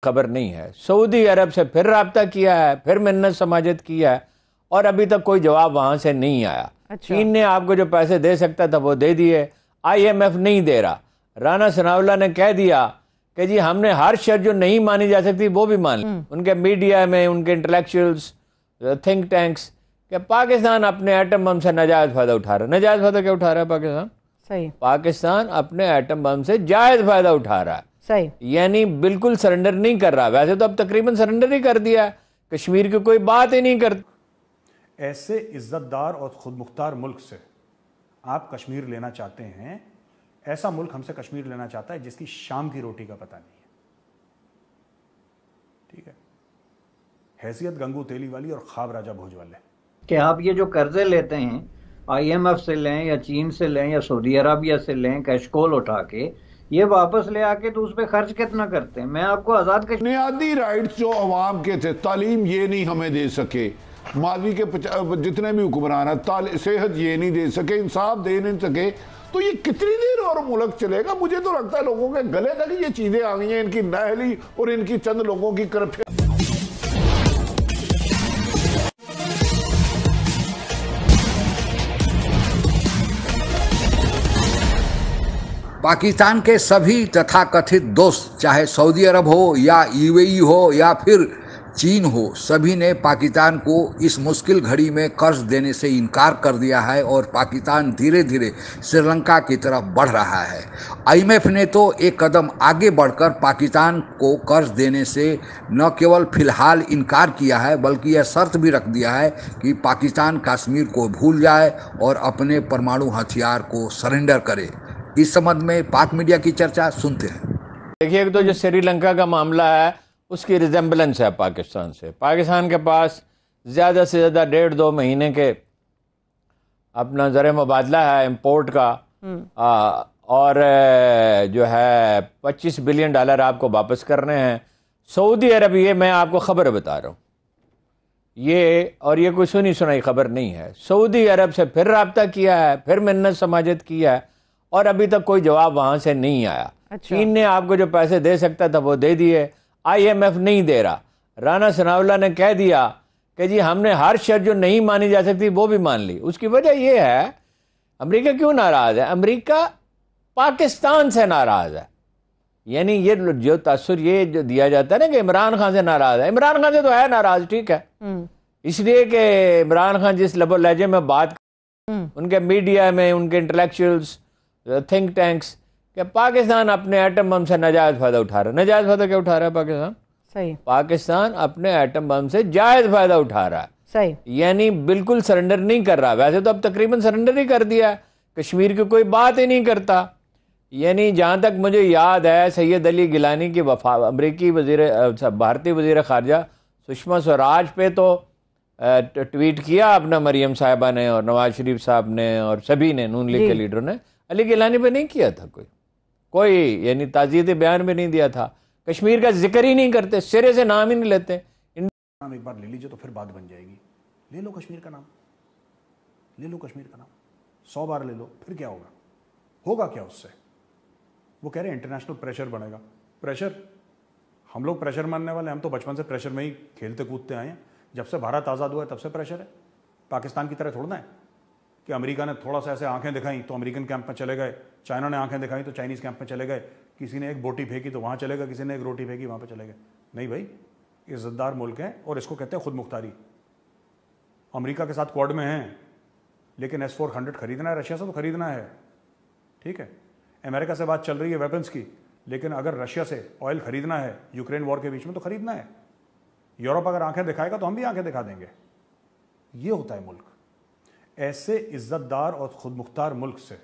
खबर नहीं है। सऊदी अरब से फिर राब्ता किया है, फिर मिन्नत समाजत किया है और अभी तक कोई जवाब वहां से नहीं आया। अच्छा। चीन ने आपको जो पैसे दे सकता था वो दे दिए, IMF नहीं दे रहा। राना सनाउल्लाह ने कह दिया कि जी हमने हर शर्त जो नहीं मानी जा सकती वो भी मान ली। उनके मीडिया में, उनके इंटेलेक्चुअल्स, थिंक टैंक्स कि पाकिस्तान अपने एटम बम से नाजायज फायदा उठा रहा है। नाजायज फायदा क्या उठा रहा है पाकिस्तान? सही। पाकिस्तान अपने एटम बम से जायज फायदा उठा रहा है। सही। यानी बिल्कुल सरेंडर नहीं कर रहा। वैसे तो अब तकरीबन सरेंडर ही कर दिया है, कश्मीर की कोई बात ही नहीं करता। ऐसे इज्जतदार और खुद मुख्तार मुल्क से आप कश्मीर लेना चाहते हैं। ऐसा मुल्क हमसे कश्मीर लेना चाहता है जिसकी शाम की रोटी का पता नहीं है। ठीक है, हैसियत गंगू तेली वाली और ख्वाब राजा भोज वाले। कि आप ये जो कर्जे लेते हैं IMF से लें या चीन से लें या सऊदी अरबिया से लें, कैशकोल उठा के ये वापस ले आके तो उस पर खर्च कितना करते हैं? मैं आपको आजाद बुनियादी राइट्स जो अवाम के थे, तालीम ये नहीं हमें दे सके, माजी के जितने भी हुक्मरान है सेहत ये नहीं दे सके, इंसाफ दे नहीं सके, तो ये कितनी देर और मुल्क चलेगा? मुझे तो लगता है लोगों के गले तक ये चीजें आ गई हैं, इनकी नाअहली और इनकी चंद लोगों की करप्शन। पाकिस्तान के सभी तथाकथित दोस्त, चाहे सऊदी अरब हो या UAE हो या फिर चीन हो, सभी ने पाकिस्तान को इस मुश्किल घड़ी में कर्ज देने से इनकार कर दिया है और पाकिस्तान धीरे धीरे श्रीलंका की तरफ बढ़ रहा है। IMF ने तो एक कदम आगे बढ़कर पाकिस्तान को कर्ज देने से न केवल फिलहाल इनकार किया है बल्कि यह शर्त भी रख दिया है कि पाकिस्तान कश्मीर को भूल जाए और अपने परमाणु हथियार को सरेंडर करे। इस संबंध में पाक मीडिया की चर्चा सुनते हैं। देखिए, एक तो जो श्रीलंका का मामला है उसकी रिजेंबलेंस है पाकिस्तान से। पाकिस्तान के पास ज़्यादा से ज़्यादा 1.5-2 महीने के अपना ज़र मुबादला है इम्पोर्ट का, और जो है $25 बिलियन आपको वापस करने हैं। सऊदी अरब, ये मैं आपको ख़बर बता रहा हूँ, ये कोई सुनी सुनाई खबर नहीं है। सऊदी अरब से फिर राब्ता किया है, फिर मिन्नत समाजत किया है और अभी तक कोई जवाब वहां से नहीं आया। अच्छा। चीन ने आपको जो पैसे दे सकता था वो दे दिए, IMF नहीं दे रहा। राना सनाउल्लाह ने कह दिया कि जी हमने हर शर्त जो नहीं मानी जा सकती वो भी मान ली। उसकी वजह यह है, अमेरिका क्यों नाराज है? अमेरिका पाकिस्तान से नाराज है। यानी ये जो तासुर ये जो दिया जाता है ना कि इमरान खान से नाराज है, इमरान खान से तो है नाराज, ठीक है, इसलिए कि इमरान खान जिस लबो लहजे में बात, उनके मीडिया में, उनके इंटेलेक्चुअल्स, थिंक टैंक्स कि पाकिस्तान अपने एटम बम से नाजायज फायदा उठा रहा है। नाजायज फायदा क्या उठा रहा है पाकिस्तान? सही। पाकिस्तान अपने एटम बम से जायज फायदा उठा रहा है। सही। यानी बिल्कुल सरेंडर नहीं कर रहा। वैसे तो अब तकरीबन सरेंडर ही कर दिया है, कश्मीर की कोई बात ही नहीं करता। यानी जहां तक मुझे याद है, सैयद अली गिलानी की अमरीकी भारतीय वजीर खारजा सुषमा स्वराज पे तो ट्वीट किया अपना मरियम साहिबा ने और नवाज शरीफ साहब ने और सभी ने, नून लीग के लीडरों ने। अली गिलानी पे नहीं किया था कोई यानी ताज़ियत बयान में नहीं दिया था। कश्मीर का जिक्र ही नहीं करते, सिरे से नाम ही नहीं लेते। नाम एक बार ले लीजिए तो फिर बात बन जाएगी। ले लो कश्मीर का नाम, ले लो कश्मीर का नाम, 100 बार ले लो, फिर क्या होगा? होगा क्या उससे? वो कह रहे हैं इंटरनेशनल प्रेशर बनेगा। प्रेशर, हम लोग प्रेशर मानने वाले, हम तो बचपन से प्रेशर में ही खेलते कूदते आए हैं। जब से भारत आज़ाद हुआ है तब से प्रेशर है। पाकिस्तान की तरह थोड़ा है कि अमेरिका ने थोड़ा सा ऐसे आंखें दिखाई तो अमेरिकन कैंप में चले गए, चाइना ने आंखें दिखाई तो चाइनीज़ कैंप में चले गए, किसी ने एक बोटी फेंकी तो वहाँ चले गए, किसी ने एक रोटी फेंकी वहाँ पर चले गए। नहीं भाई, इज्जतदार मुल्क है और इसको कहते हैं खुद मुख्तारी। अमेरिका के साथ क्वाड में हैं, लेकिन S-400 खरीदना है, रशिया से तो खरीदना है, ठीक है। अमेरिका से बात चल रही है वेपन्स की, लेकिन अगर रशिया से ऑयल खरीदना है यूक्रेन वॉर के बीच में तो खरीदना है। यूरोप अगर आंखें दिखाएगा तो हम भी आंखें दिखा देंगे। ये होता है मुल्क। ऐसे इज्जतदार और खुद मुख्तार मुल्क से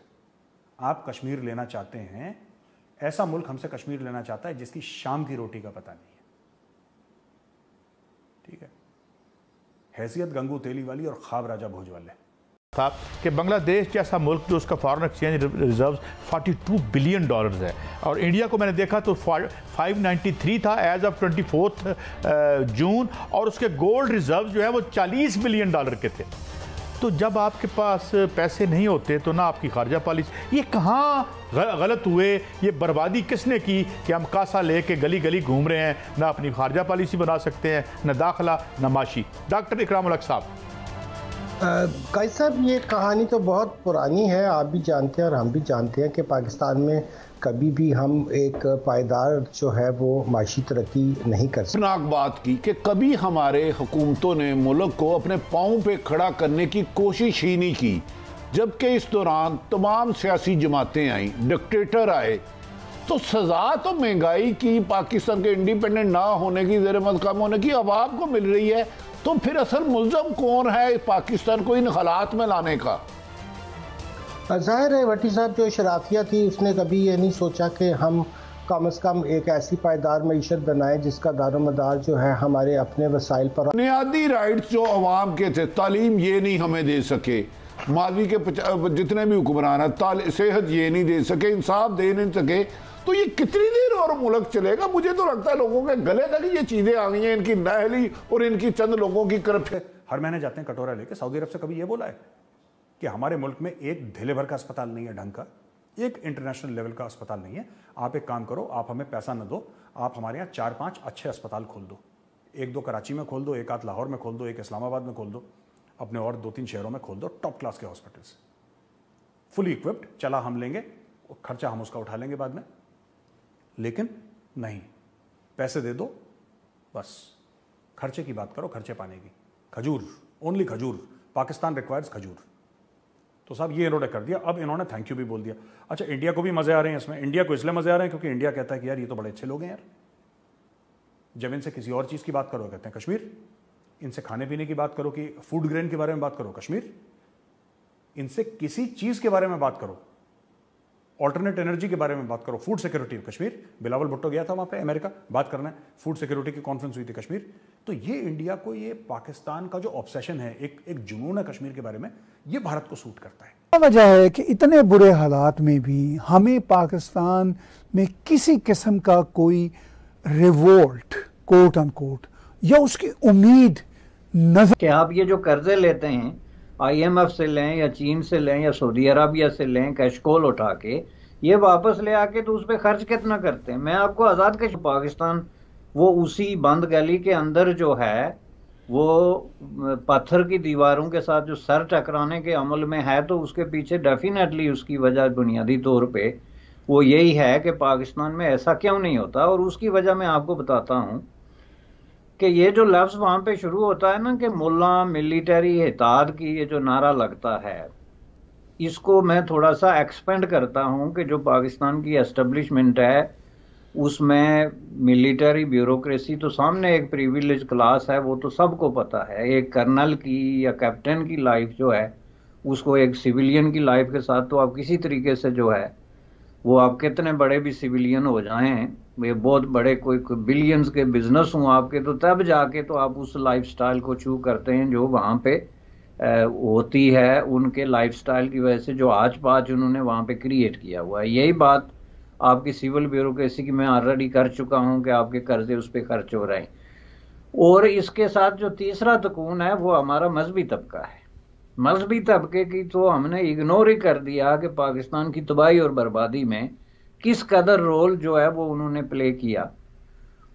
आप कश्मीर लेना चाहते हैं। ऐसा मुल्क हमसे कश्मीर लेना चाहता है जिसकी शाम की रोटी का पता नहीं है, ठीक है। हैसियत गंगू तेली वाली और ख्वाब राजा भोज वाले था कि बांग्लादेश जैसा मुल्क जो उसका फॉरेन एक्सचेंज रिजर्व $42 बिलियन है और इंडिया को मैंने देखा तो 593 था एज ऑफ 24 जून और उसके गोल्ड रिजर्व जो है वो $40 बिलियन के थे। तो जब आपके पास पैसे नहीं होते तो ना आपकी खारजा पॉलिसी, ये कहाँ गलत हुए, ये बर्बादी किसने की कि हम कासा लेके गली गली घूम रहे हैं, ना अपनी खारजा पॉलिसी बना सकते हैं, ना दाखिला, ना माशी। डॉक्टर इकराम उल हक साहब। कायद साहब, ये कहानी तो बहुत पुरानी है, आप भी जानते हैं और हम भी जानते हैं कि पाकिस्तान में कभी भी हम एक पायदार जो है वो माशी तरक्की नहीं कर सकते। नाक बात की कि कभी हमारे हुकूमतों ने मुल्क को अपने पाँव पे खड़ा करने की कोशिश ही नहीं की, जबकि इस दौरान तमाम सियासी जमातें आई, डिक्टेटर आए। तो सजा तो महंगाई की, पाकिस्तान के इंडिपेंडेंट ना होने की, ज़ेर-ए-मद कम होने की अवाम को मिल रही है। तो फिर असल मुल्ज़म कौन है पाकिस्तान को इन हालात में लाने का? ज़ाहिर है भट्टी साहब, जो शराफिया थी उसने कभी ये नहीं सोचा कि हम कम से कम एक ऐसी पायदार मईशत बनाएं जिसका दारोमदार जो है हमारे अपने वसाइल पर। बुनियादी राइट्स जो अवाम के थे, तालीम ये नहीं हमें दे सके, माजी के जितने भी हुक्मरान हैं, सेहत ये नहीं दे सके, इंसाफ दे नहीं सके, तो ये कितनी देर और मुल्क चलेगा? मुझे तो लगता है लोगों के गले तक ये चीजें आ गई हैं, इनकी नाअहली और इनकी चंद लोगों की करप्शन। हर महीने जाते हैं कटोरा लेके, सऊदी अरब से कभी ये बोला है कि हमारे मुल्क में एक ढेले भर का अस्पताल नहीं है, ढंग का एक इंटरनेशनल लेवल का अस्पताल नहीं है। आप एक काम करो, आप हमें पैसा न दो, आप हमारे यहाँ 4-5 अच्छे अस्पताल खोल दो, 1-2 कराची में खोल दो, 1-8 लाहौर में खोल दो, 1 इस्लामाबाद में खोल दो, अपने और 2-3 शहरों में खोल दो, टॉप क्लास के हॉस्पिटल्स, फुली इक्विप्ड। चला हम लेंगे, खर्चा हम उसका उठा लेंगे बाद में, लेकिन नहीं, पैसे दे दो बस। खर्चे की बात करो, खर्चे पाने की। खजूर, ओनली खजूर, पाकिस्तान रिक्वायर्स खजूर। तो साहब ये इन्होंने कर दिया। अब इन्होंने थैंक यू भी बोल दिया। अच्छा, इंडिया को भी मजे आ रहे हैं इसमें। इंडिया को इसलिए मजे आ रहे हैं क्योंकि इंडिया कहता है कि यार ये तो बड़े अच्छे लोग हैं यार। जब इनसे किसी और चीज की बात करो कहते हैं कश्मीर, इनसे खाने पीने की बात करो कि फूड ग्रेन के बारे में बात करो कश्मीर, इनसे किसी चीज के बारे में बात करो, ऑल्टरनेट एनर्जी के बारे में बात करो, फूड सिक्योरिटी कश्मीर। बिलावल भुट्टो गया था वहां पे अमेरिका, बात करना है, फूड सिक्योरिटी की कॉन्फ्रेंस हुई थी कश्मीर। तो ये इंडिया को, ये पाकिस्तान का जो ऑब्सेशन है, एक जुनून है कश्मीर के बारे में, ये भारत को सूट करता है। वजह है कि इतने बुरे हालात में भी हमें पाकिस्तान में किसी किस्म का कोई रिवोल्ट कोट अनकोट या उसकी उम्मीद नजर कि आप ये जो कर्जे लेते हैं IMF से लें या चीन से लें या सऊदी अरबिया से लें, कैशकोल उठा के ये वापस ले आके तो उस पर खर्च कितना करते हैं। मैं आपको आज़ाद कश्मीर पाकिस्तान वो उसी बंद गली के अंदर जो है वो पत्थर की दीवारों के साथ जो सर टकराने के अमल में है, तो उसके पीछे डेफिनेटली उसकी वजह बुनियादी तौर पे वो यही है कि पाकिस्तान में ऐसा क्यों नहीं होता। और उसकी वजह मैं आपको बताता हूँ कि ये जो लफ्ज़ वहाँ पे शुरू होता है ना कि मुल्ला मिलिटरी हिताद की ये जो नारा लगता है, इसको मैं थोड़ा सा एक्सपेंड करता हूँ कि जो पाकिस्तान की एस्टेब्लिशमेंट है उसमें मिलिटरी ब्यूरोक्रेसी तो सामने एक प्रिविलेज क्लास है, वो तो सबको पता है। एक कर्नल की या कैप्टन की लाइफ जो है उसको एक सिविलियन की लाइफ के साथ तो आप किसी तरीके से जो है वो आप कितने बड़े भी सिविलियन हो जाएं, ये बहुत बड़े कोई बिलियंस के बिजनेस हों आपके, तो तब जाके तो आप उस लाइफस्टाइल को चू करते हैं जो वहाँ पे होती है उनके लाइफस्टाइल की वजह से जो आज पाँच उन्होंने वहाँ पे क्रिएट किया हुआ है। यही बात आपकी सिविल ब्यूरोक्रेसी की मैं ऑलरेडी कर चुका हूँ कि आपके कर्जे उस पर खर्च हो रहे हैं। और इसके साथ जो तीसरा तकून है वो हमारा मजहबी तबका है। मजहबी तबके की तो हमने इग्नोर ही कर दिया कि पाकिस्तान की तबाही और बर्बादी में किस कदर रोल जो है वो उन्होंने प्ले किया,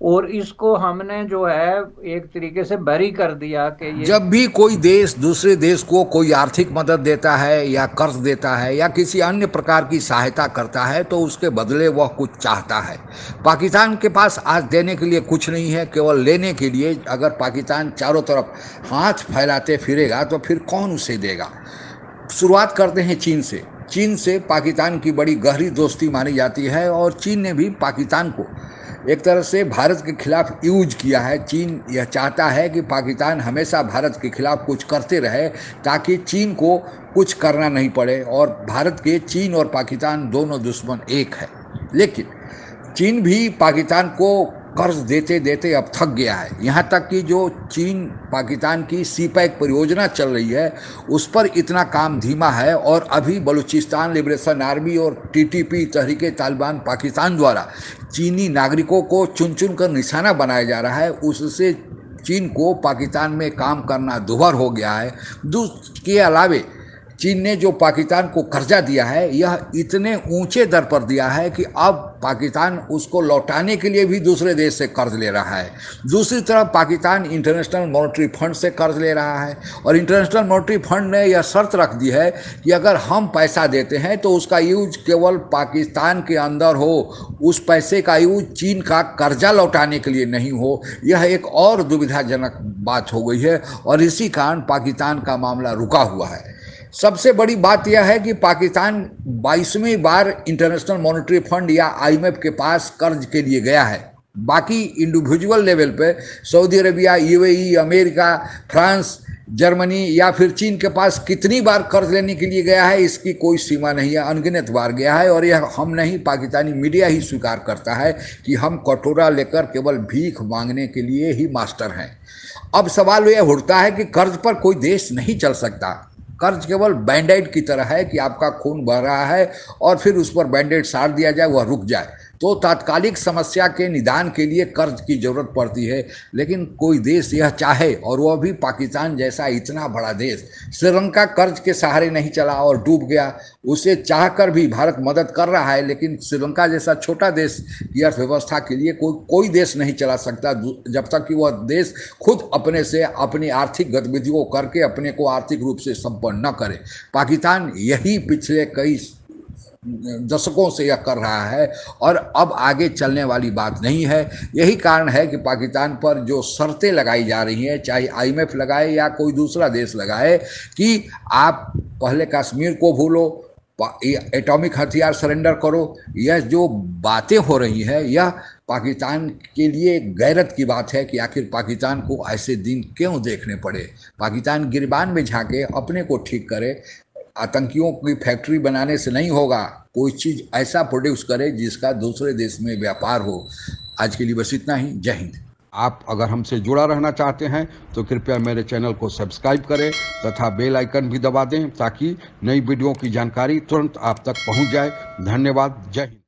और इसको हमने जो है एक तरीके से बरी कर दिया कि ये जब भी कोई देश दूसरे देश को कोई आर्थिक मदद देता है या कर्ज देता है या किसी अन्य प्रकार की सहायता करता है तो उसके बदले वह कुछ चाहता है। पाकिस्तान के पास आज देने के लिए कुछ नहीं है, केवल लेने के लिए। अगर पाकिस्तान चारों तरफ हाथ फैलाते फिरेगा तो फिर कौन उसे देगा। शुरुआत करते हैं चीन से। चीन से पाकिस्तान की बड़ी गहरी दोस्ती मानी जाती है और चीन ने भी पाकिस्तान को एक तरह से भारत के खिलाफ यूज किया है। चीन यह चाहता है कि पाकिस्तान हमेशा भारत के खिलाफ कुछ करते रहे ताकि चीन को कुछ करना नहीं पड़े, और भारत के चीन और पाकिस्तान दोनों दुश्मन एक है। लेकिन चीन भी पाकिस्तान को कर्ज देते देते अब थक गया है। यहाँ तक कि जो चीन पाकिस्तान की सीपैक परियोजना चल रही है उस पर इतना काम धीमा है, और अभी बलूचिस्तान लिबरेशन आर्मी और TTP तहरीके तालिबान पाकिस्तान द्वारा चीनी नागरिकों को चुन चुन कर निशाना बनाया जा रहा है। उससे चीन को पाकिस्तान में काम करना दुभर हो गया है। के अलावे चीन ने जो पाकिस्तान को कर्जा दिया है यह इतने ऊंचे दर पर दिया है कि अब पाकिस्तान उसको लौटाने के लिए भी दूसरे देश से कर्ज ले रहा है। दूसरी तरफ पाकिस्तान इंटरनेशनल मॉनेटरी फंड से कर्ज ले रहा है और इंटरनेशनल मॉनेटरी फंड ने यह शर्त रख दी है कि अगर हम पैसा देते हैं तो उसका यूज केवल पाकिस्तान के अंदर हो, उस पैसे का यूज चीन का कर्जा लौटाने के लिए नहीं हो। यह एक और दुविधाजनक बात हो गई है और इसी कारण पाकिस्तान का मामला रुका हुआ है। सबसे बड़ी बात यह है कि पाकिस्तान 22वीं बार इंटरनेशनल मॉनेटरी फंड या IMF के पास कर्ज के लिए गया है। बाकी इंडिविजुअल लेवल पे Saudi Arabia, UAE, America, France, Germany या फिर चीन के पास कितनी बार कर्ज लेने के लिए गया है इसकी कोई सीमा नहीं है, अनगिनत बार गया है। और यह हम नहीं, पाकिस्तानी मीडिया ही स्वीकार करता है कि हम कटोरा लेकर केवल भीख मांगने के लिए ही मास्टर हैं। अब सवाल यह उठता है कि कर्ज पर कोई देश नहीं चल सकता। कर्ज केवल बैंडेड की तरह है कि आपका खून बह रहा है और फिर उस पर बैंडेड साड़ दिया जाए, वह रुक जाए। तो तात्कालिक समस्या के निदान के लिए कर्ज की जरूरत पड़ती है, लेकिन कोई देश यह चाहे, और वह भी पाकिस्तान जैसा इतना बड़ा देश। श्रीलंका कर्ज के सहारे नहीं चला और डूब गया, उसे चाहकर भी भारत मदद कर रहा है, लेकिन श्रीलंका जैसा छोटा देश की अर्थव्यवस्था के लिए कोई देश नहीं चला सकता जब तक कि वह देश खुद अपने से अपनी आर्थिक गतिविधियों करके अपने को आर्थिक रूप से संपन्न न करे। पाकिस्तान यही पिछले कई दशकों से यह कर रहा है और अब आगे चलने वाली बात नहीं है। यही कारण है कि पाकिस्तान पर जो शर्तें लगाई जा रही हैं, चाहे IMF लगाए या कोई दूसरा देश लगाए, कि आप पहले कश्मीर को भूलो, एटॉमिक हथियार सरेंडर करो, यह जो बातें हो रही हैं यह पाकिस्तान के लिए गैरत की बात है कि आखिर पाकिस्तान को ऐसे दिन क्यों देखने पड़े। पाकिस्तान गिरबान में झांके, अपने को ठीक करे। आतंकियों की फैक्ट्री बनाने से नहीं होगा, कोई चीज़ ऐसा प्रोड्यूस करे जिसका दूसरे देश में व्यापार हो। आज के लिए बस इतना ही। जय हिंद। आप अगर हमसे जुड़ा रहना चाहते हैं तो कृपया मेरे चैनल को सब्सक्राइब करें तथा बेल आइकन भी दबा दें ताकि नई वीडियो की जानकारी तुरंत आप तक पहुंच जाए। धन्यवाद। जय हिंद।